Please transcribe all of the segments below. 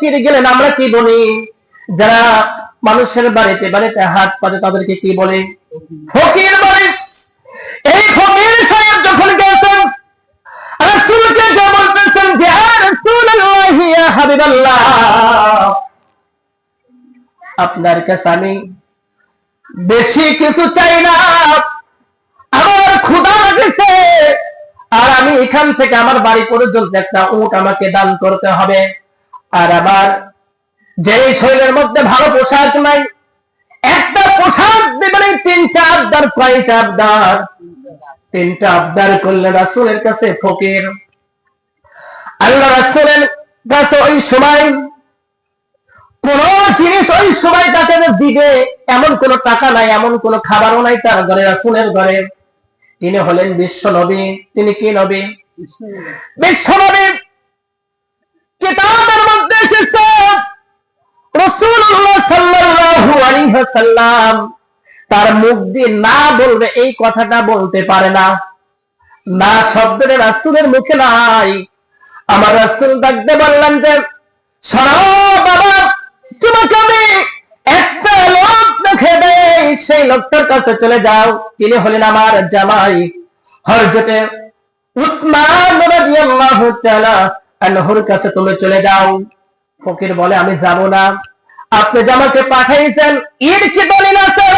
ফকির গেলেন আমরা কি বলি? যারা মানুষের বাড়িতে বাড়িতে হাত পাতে তাদেরকে কি বলে? ফকির বলে। এই ফকির সাহেব যখন গেছেন রাসূলকে যা বলতেছেন যে ইয়া রাসূলুল্লাহ ইয়া হাবিবাল্লাহ, আপনার কাছে আমি বেশি কিছু চাই না, আমার ক্ষুধা লাগছে আর আমি এখান থেকে আমার বাড়ি পর্যন্ত একটা উট আমাকে দান করতে হবে, আর আমার যে শরীরের মধ্যে ভালো পোশাক নাই, একটা পোশাক দেবেন। তিনটা আবদার, কয়টা আবদার? তিনটা আবদার করলেন রাসূলের কাছে ফকির। আল্লাহ রাসূলের কাছে ওই সময় কোন জিনিস ওই সময় তাকে দিবে এমন কোন টাকা নাই, এমন কোন খাবারও নাই তার ঘরে, রাসূলের ঘরে। তিনি হলেন বিশ্ব নবী। তিনি কি নবী? বিশ্ব নবী। কিতাবের মধ্যে এসেছে রাসূলুল্লাহ সাল্লাল্লাহু আলাইহি ওয়াসাল্লাম তার মুখ দিয়ে না বলবে এই কথাটা বলতে পারে না, না শব্দটা রাসূলের মুখে নাই। আমার রাসূল ডাকতে বললেন যে শোনো বাবা, তোমাকে আমি একটা লোক দেখে দেই, সেই লোকটার কাছে চলে যাও। তিনি হলেন আমার জামাই হযরতে উসমান রাদিয়াল্লাহু তাআলা আনহুর কাছে তুমি চলে যাও। ফকির বলে আমি যাব না, আপনি যে আমাকে পাঠাইছেন এর কি দলিল আছে?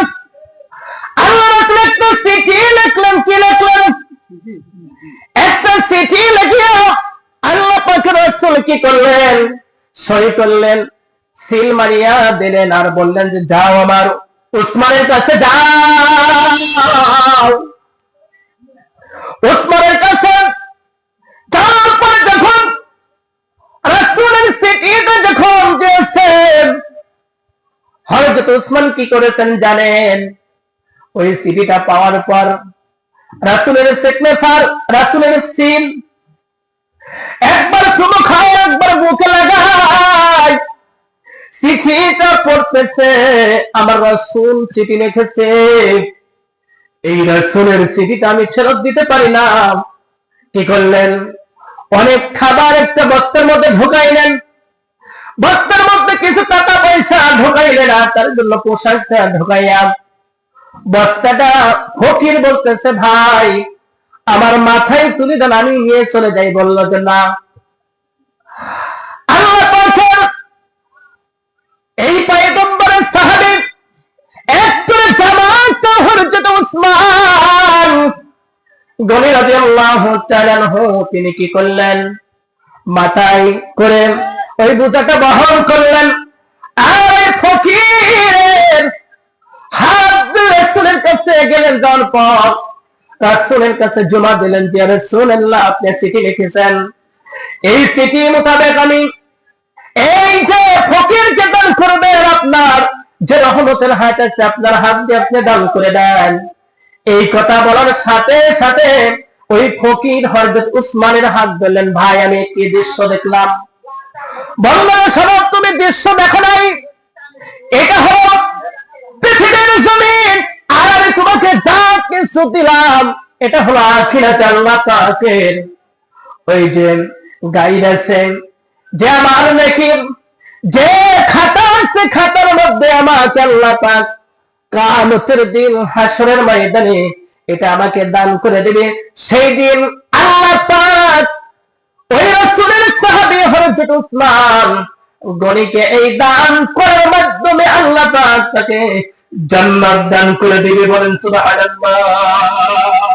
আল্লাহ রাসূল একটা চিঠি লিখলেন। কি লিখলেন? একটা চিঠি লিখিয়ে আল্লাহ পাকের রাসূল কি করলেন? সই করলেন, সিল মারিয়া দিলেন আর বললেন যে যাও আমার উসমানের কাছে যাও। উসমানের কাছে যাওয়ার পরে যখন রাসূলের চিঠিটা যখন দিয়েছেন, হযরত উসমান কি করেছেন জানেন? ওই চিঠিটা পাওয়ার পর রাসূলের সিগনেচার, রাসূলের সিল একবার চুমু খায়, একবার বুকে লাগায়, চিঠিটা পড়তেছে। আমার রাসূল চিঠি লিখেছে, এই রাসূলের চিঠিটা আমি ফেরত দিতে পারি না। কি করলেন? অনেক খাবার একটা বস্তার মধ্যে ঢুকাইলেন, বস্তার মধ্যে কিছু টাকা পয়সা ঢুকাইলেন, আর তার জন্য পোশাকটা ঢুকাইয়া বস্তাটা ফকির বলতেছে ভাই আমার মাথায় তুলে দেন, আমি নিয়ে চলে যাই। বলল যে না। আল্লাহ পাকের এই পয়গম্বরের সাহাবী একজন জামাত হযরত উসমান গনি রাদিয়াল্লাহু তাআলা আনহু, তিনি কি করলেন? মাথায় করে ওই বোঝাটা বহন করলেন, আর ফকির হাত রাসূলের কাছে গেলেন। যাওয়ার পর রাসূলের কাছে জমা দিলেন যে রাসূলুল্লাহ আপনি চিঠি লিখেছেন, এই চিঠি মোতাবেক আমি এই যে ফকিরকে দান করবেন, আপনার যে রহমতের হাত আছে আপনার হাত দিয়ে আপনি দান করে দেন। এই কথা বলার সাথে সাথে ওই ফকির হযরত উসমানের হাত ধরলেন। ভাই আমি কি দৃশ্য দেখলাম? বললেন সবাব তুমি দৃশ্য দেখো নাই, এটা হলো পৃথিবীর জমিন, আর আমি তোমাকে যা কিছু দিলাম এটা হলো আখিরাত আল্লাহ পাকের ওই যে গাইড আছে, যে আমার নাকি যে খাতা আছে খাতার মধ্যে আমাকে আল্লাহ পাক কিয়ামতের দিন হাসরের ময়দানে এটা আমাকে দান করে দেবে। সেই দিন আল্লাহ পাক ওই রাসূলের সাহাবী হযরত উসমান গনিকে এই দান করার মাধ্যমে আল্লাহ পাক তাকে জান্নাত দান করে দিবে। বলেন সুবহানাল্লাহ।